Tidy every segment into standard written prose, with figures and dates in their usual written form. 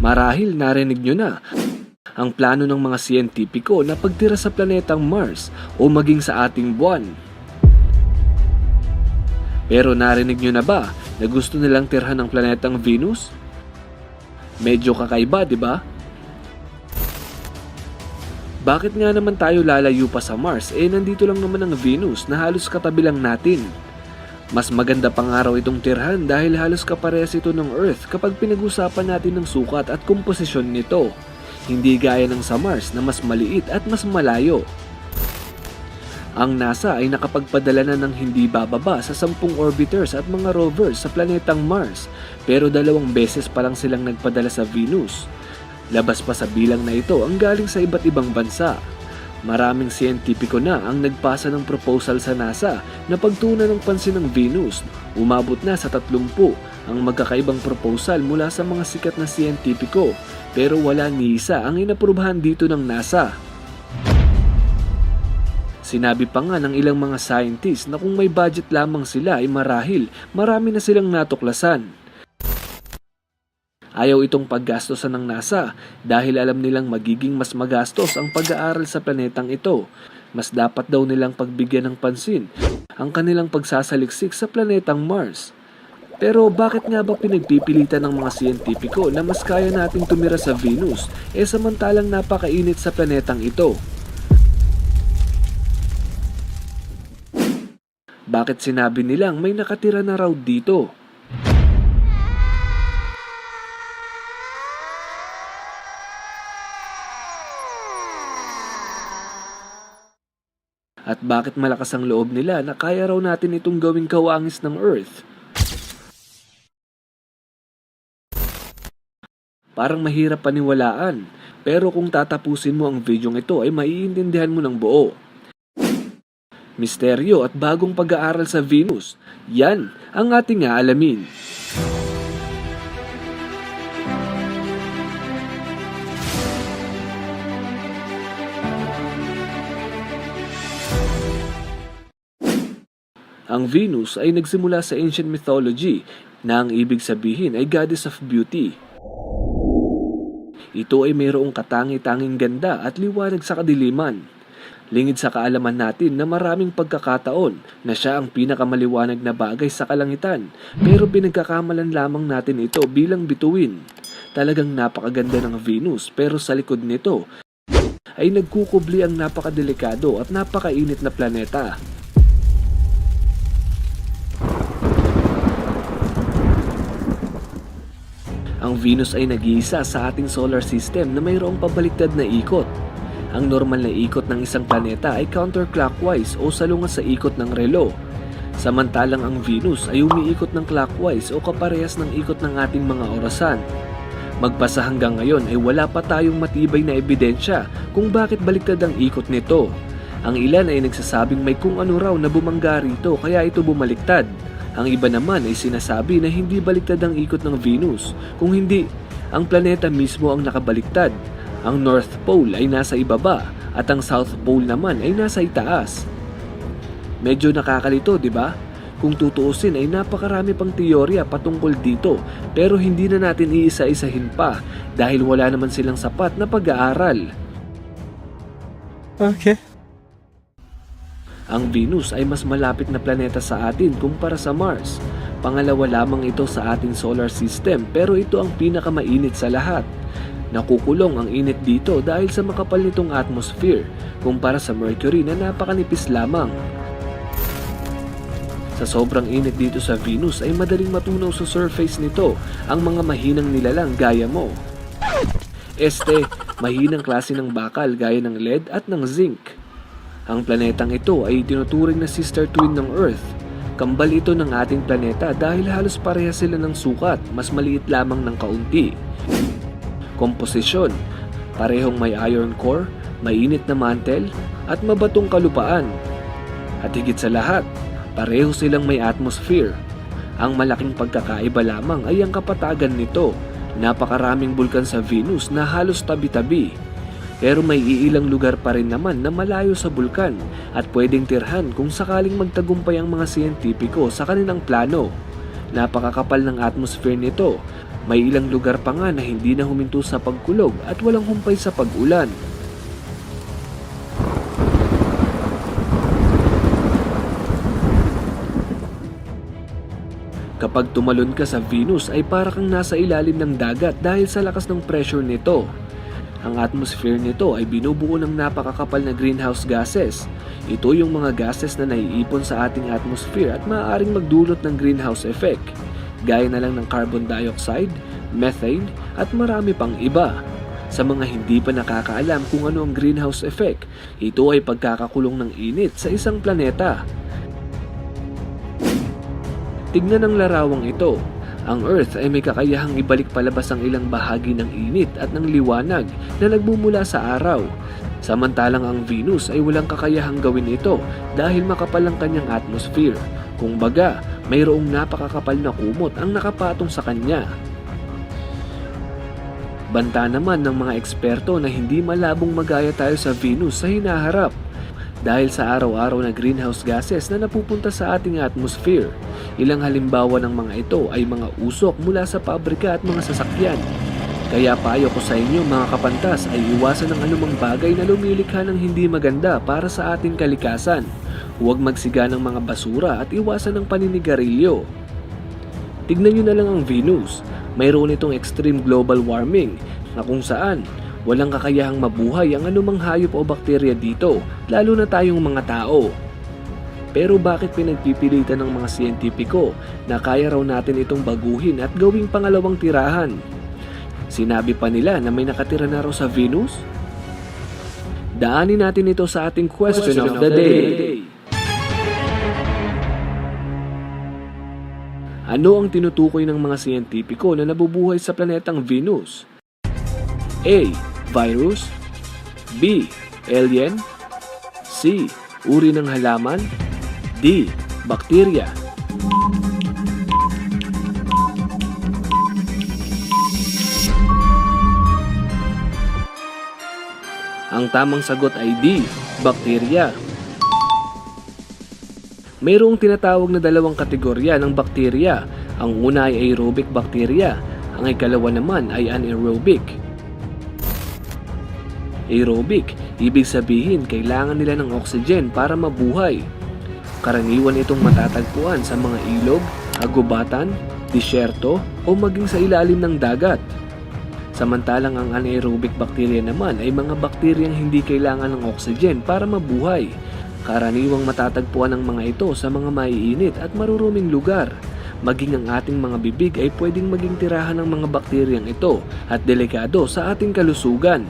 Marahil narinig nyo na ang plano ng mga siyentipiko na pagtira sa planetang Mars o maging sa ating buwan. Pero narinig nyo na ba na gusto nilang tirhan ng planetang Venus? Medyo kakaiba, di ba? Bakit nga naman tayo lalayo pa sa Mars nandito lang naman ang Venus na halos katabi lang natin? Mas maganda pang araw itong tirhan dahil halos kaparehas ito ng Earth kapag pinag-usapan natin ng sukat at komposisyon nito. Hindi gaya ng sa Mars na mas maliit at mas malayo. Ang NASA ay nakapagpadala na ng hindi bababa sa 10 orbiters at mga rovers sa planetang Mars, pero 2 beses pa lang silang nagpadala sa Venus. Labas pa sa bilang na ito ang galing sa iba't ibang bansa. Maraming siyentipiko na ang nagpasa ng proposal sa NASA na pagtuunan ng pansin ng Venus. Umabot na sa 30 ang magkakaibang proposal mula sa mga sikat na siyentipiko, pero wala ni isa ang inaprubahan dito ng NASA. Sinabi pa nga ng ilang mga scientists na kung may budget lamang sila ay marahil marami na silang natuklasan. Ayaw itong paggastosan ng NASA dahil alam nilang magiging mas magastos ang pag-aaral sa planetang ito. Mas dapat daw nilang pagbigyan ng pansin ang kanilang pagsasaliksik sa planetang Mars. Pero bakit nga ba pinagpipilitan ng mga siyentipiko na mas kaya nating tumira sa Venus samantalang napakainit sa planetang ito? Bakit sinabi nilang may nakatira na raw dito? At bakit malakas ang loob nila na kaya raw natin itong gawing kawangis ng Earth? Parang mahirap paniwalaan, pero kung tatapusin mo ang videong ito ay maiintindihan mo ng buo. Misteryo at bagong pag-aaral sa Venus, yan ang ating aalamin. Ang Venus ay nagsimula sa ancient mythology na ang ibig sabihin ay goddess of beauty. Ito ay mayroong katangi-tanging ganda at liwanag sa kadiliman. Lingid sa kaalaman natin na maraming pagkakataon na siya ang pinakamaliwanag na bagay sa kalangitan, pero pinagkakamalan lamang natin ito bilang bituin. Talagang napakaganda ng Venus, pero sa likod nito ay nagkukubli ang napakadelikado at napakainit na planeta. Ang Venus ay nag-iisa sa ating solar system na mayroong pabaliktad na ikot. Ang normal na ikot ng isang planeta ay counterclockwise o salungat sa ikot ng relo. Samantalang ang Venus ay umiikot ng clockwise o kaparehas ng ikot ng ating mga orasan. Magpasa hanggang ngayon ay wala pa tayong matibay na ebidensya kung bakit baliktad ang ikot nito. Ang ilan ay nagsasabing may kung ano raw na bumangga rito kaya ito bumaliktad. Ang iba naman ay sinasabi na hindi baliktad ang ikot ng Venus, kung hindi, ang planeta mismo ang nakabaliktad. Ang North Pole ay nasa ibaba at ang South Pole naman ay nasa itaas. Medyo nakakalito, di ba? Kung tutuusin ay napakarami pang teorya patungkol dito, pero hindi na natin iisa-isahin pa dahil wala naman silang sapat na pag-aaral. Okay. Ang Venus ay mas malapit na planeta sa atin kumpara sa Mars. Pangalawa lamang ito sa ating solar system, pero ito ang pinakamainit sa lahat. Nakukulong ang init dito dahil sa makapal nitong atmosphere kumpara sa Mercury na napakanipis lamang. Sa sobrang init dito sa Venus ay madaling matunaw sa surface nito ang mga mahinang nilalang gaya mo. Mahinang klase ng bakal gaya ng lead at ng zinc. Ang planetang ito ay tinuturing na sister twin ng Earth. Kambal ito ng ating planeta dahil halos parehas sila ng sukat, mas maliit lamang ng kaunti. Komposisyon, parehong may iron core, mainit na mantle, at mabatong kalupaan. At higit sa lahat, pareho silang may atmosphere. Ang malaking pagkakaiba lamang ay ang kapatagan nito. Napakaraming bulkan sa Venus na halos tabi-tabi. Pero may iilang lugar pa rin naman na malayo sa bulkan at pwedeng tirhan kung sakaling magtagumpay ang mga siyentipiko sa kanilang plano. Napakakapal ng atmosphere nito May ilang lugar pa nga na hindi na huminto sa pagkulog at walang humpay sa pag-ulan. Kapag tumalon ka sa Venus ay para kang nasa ilalim ng dagat dahil sa lakas ng pressure nito. Ang atmosphere nito ay binubuo ng napakakapal na greenhouse gases. Ito yung mga gases na naiipon sa ating atmosphere at maaaring magdulot ng greenhouse effect, gaya na lang ng carbon dioxide, methane at marami pang iba. Sa mga hindi pa nakakaalam kung ano ang greenhouse effect, ito ay pagkakakulong ng init sa isang planeta. Tignan ang larawang ito. Ang Earth ay may kakayahang ibalik palabas ang ilang bahagi ng init at ng liwanag na nagmumula sa araw. Samantalang ang Venus ay walang kakayahang gawin ito dahil makapal ang kanyang atmosphere. Kung baga, mayroong napakakapal na kumot ang nakapatong sa kanya. Banta naman ng mga eksperto na hindi malabong magaya tayo sa Venus sa hinaharap dahil sa araw-araw na greenhouse gases na napupunta sa ating atmosphere. Ilang halimbawa ng mga ito ay mga usok mula sa pabrika at mga sasakyan. Kaya payo ko sa inyo mga kapantas ay iwasan ng anumang bagay na lumilikha ng hindi maganda para sa ating kalikasan. Huwag magsiga ng mga basura at iwasan ng paninigarilyo. Tignan nyo na lang ang Venus. Mayroon itong extreme global warming na kung saan walang kakayahang mabuhay ang anumang hayop o bakterya dito, lalo na tayong mga tao. Pero bakit pinagpipilitan ng mga siyentipiko na kaya raw natin itong baguhin at gawing pangalawang tirahan? Sinabi pa nila na may nakatira na raw sa Venus? Daanin natin ito sa ating question of the day. Ano ang tinutukoy ng mga siyentipiko na nabubuhay sa planetang Venus? A. Virus. B. Alien. C. Uri ng halaman. D. Bakterya. Ang tamang sagot ay D. Bakterya. Mayroong tinatawag na dalawang kategorya ng bakterya. Ang una ay aerobic bacteria. Ang ikalawa naman ay anaerobic. Aerobic, ibig sabihin kailangan nila ng oxygen para mabuhay. Karaniwan itong matatagpuan sa mga ilog, kagubatan, disyerto o maging sa ilalim ng dagat. Samantalang ang anaerobic bacteria naman ay mga bakteryang hindi kailangan ng oxygen para mabuhay. Karaniwang matatagpuan ang mga ito sa mga maiinit at maruruming lugar. Maging ang ating mga bibig ay pwedeng maging tirahan ng mga bakteryang ito at delikado sa ating kalusugan.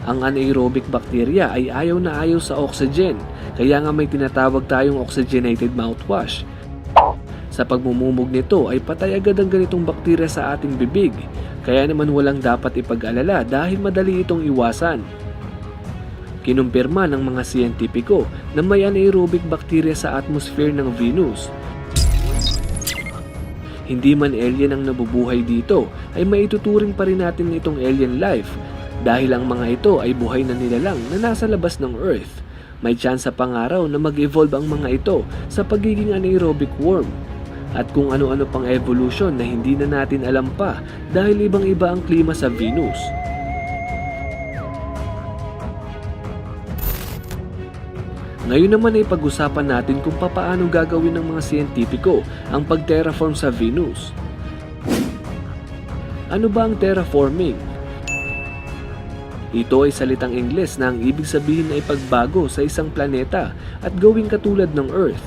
Ang anaerobic bacteria ay ayaw na ayaw sa oxygen, kaya nga may tinatawag tayong oxygenated mouthwash. Sa pagmumumog nito ay patay agad ang ganitong bakterya sa ating bibig, kaya naman walang dapat ipag-alala dahil madali itong iwasan. Kinumpirma ng mga siyentipiko na may anaerobic bacteria sa atmosphere ng Venus. Hindi man alien ang nabubuhay dito, ay maituturing pa rin natin itong alien life dahil ang mga ito ay buhay na nilalang na nasa labas ng Earth. May tsansa pang araw na mag-evolve ang mga ito sa pagiging anaerobic worm. At kung ano-ano pang evolution na hindi na natin alam pa dahil ibang-iba ang klima sa Venus. Ngayon naman ay pag-usapan natin kung papaano gagawin ng mga siyentipiko ang pag-terraform sa Venus. Ano ba ang terraforming? Ito ay salitang Ingles na ang ibig sabihin ay pagbago sa isang planeta at gawing katulad ng Earth.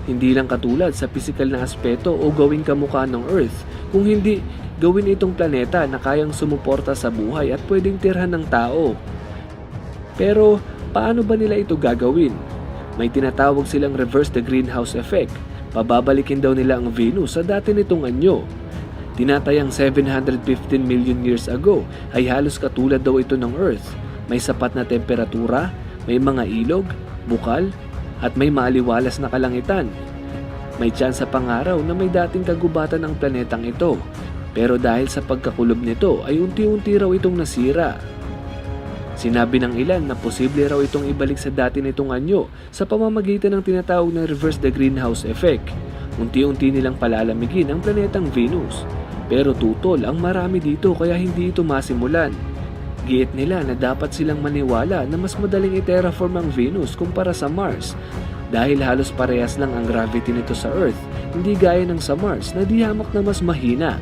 Hindi lang katulad sa pisikal na aspeto o gawing kamukha ng Earth, kung hindi gawin itong planeta na kayang sumuporta sa buhay at pwedeng tirhan ng tao. Pero paano ba nila ito gagawin? May tinatawag silang reverse the greenhouse effect. Pababalikin daw nila ang Venus sa dati nitong anyo. Tinatayang 715 million years ago ay halos katulad daw ito ng Earth. May sapat na temperatura, may mga ilog, bukal, at may maaliwalas na kalangitan. May tsansa pang araw na may dating kagubatan ang planetang ito, pero dahil sa pagkakulob nito ay unti-unti raw itong nasira. Sinabi ng ilan na posible raw itong ibalik sa dati nitong anyo sa pamamagitan ng tinatawag na reverse the greenhouse effect. Unti-unti nilang palalamigin ang planetang Venus. Pero tutol ang marami dito kaya hindi ito masimulan. Giit nila na dapat silang maniwala na mas madaling i-terraform ang Venus kumpara sa Mars dahil halos parehas lang ang gravity nito sa Earth, hindi gaya ng sa Mars na di hamak na mas mahina.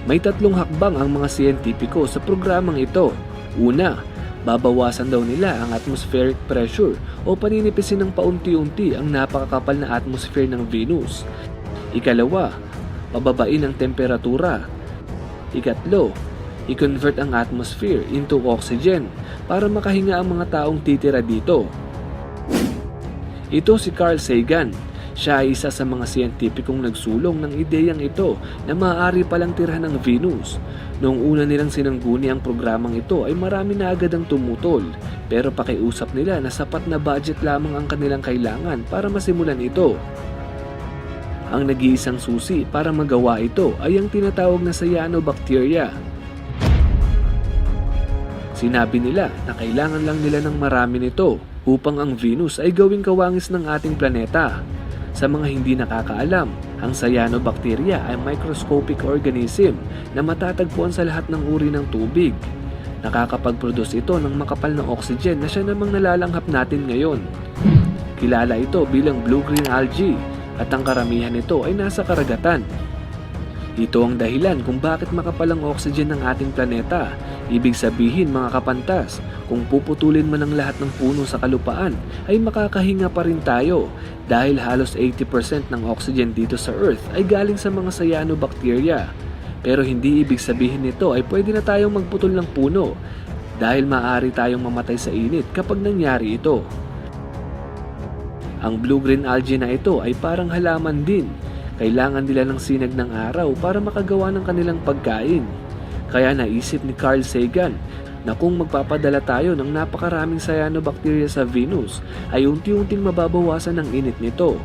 May 3 hakbang ang mga siyentipiko sa programang ito. Una, babawasan daw nila ang atmospheric pressure o paninipisin ng paunti-unti ang napakakapal na atmosphere ng Venus. Ikalawa, pababain ang temperatura. Ikatlo, i-convert ang atmosphere into oxygen para makahinga ang mga taong titira dito. Ito si Carl Sagan. Siya ay isa sa mga siyentipikong nagsulong ng ideyang ito na maaari palang tirhan ng Venus. Noong una nilang sinangguni ang programang ito ay marami na agad ang tumutol, pero pakiusap nila na sapat na budget lamang ang kanilang kailangan para masimulan ito. Ang nag-iisang susi para magawa ito ay ang tinatawag na cyanobacteria. Sinabi nila na kailangan lang nila ng marami nito upang ang Venus ay gawing kawangis ng ating planeta. Sa mga hindi nakakaalam, ang cyanobacteria ay microscopic organism na matatagpuan sa lahat ng uri ng tubig. Nakakapag-produce ito ng makapal na oxygen na siya namang nalalanghap natin ngayon. Kilala ito bilang blue-green algae at ang karamihan nito ay nasa karagatan. Ito ang dahilan kung bakit makapal ang oxygen ng ating planeta. Ibig sabihin mga kapantas, kung puputulin man ang lahat ng puno sa kalupaan ay makakahinga pa rin tayo dahil halos 80% ng oxygen dito sa Earth ay galing sa mga cyanobacteria. Pero hindi ibig sabihin nito ay pwede na tayong magputol ng puno dahil maaari tayong mamatay sa init kapag nangyari ito. Ang blue-green algae na ito ay parang halaman din. Kailangan nila ng sinag ng araw para makagawa ng kanilang pagkain. Kaya naisip ni Carl Sagan na kung magpapadala tayo ng napakaraming cyanobacteria sa Venus ay unti-unting mababawasan ang init nito.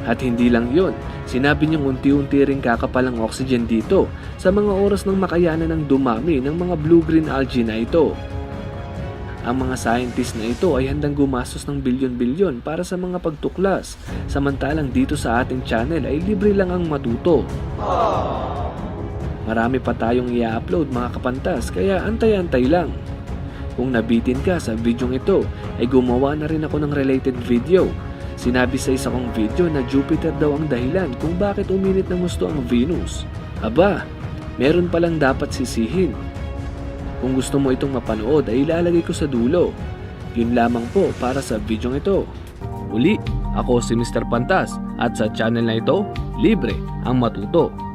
At hindi lang yon, sinabi niyang unti-unti ring kakapal ang oxygen dito sa mga oras ng makayanan ng dumami ng mga blue-green algae na ito. Ang mga scientist na ito ay handang gumastos ng bilyon-bilyon para sa mga pagtuklas, samantalang dito sa ating channel ay libre lang ang matuto. Marami pa tayong i-upload mga kapantas kaya antay-antay lang. Kung nabitin ka sa videong ito ay gumawa na rin ako ng related video. Sinabi sa isa kong video na Jupiter daw ang dahilan kung bakit uminit ng gusto ang Venus. Aba, meron palang dapat sisihin. Kung gusto mo itong mapanood ay ilalagay ko sa dulo. Yun lamang po para sa videong ito. Uli, ako si Mr. Pantas at sa channel na ito, libre ang matuto.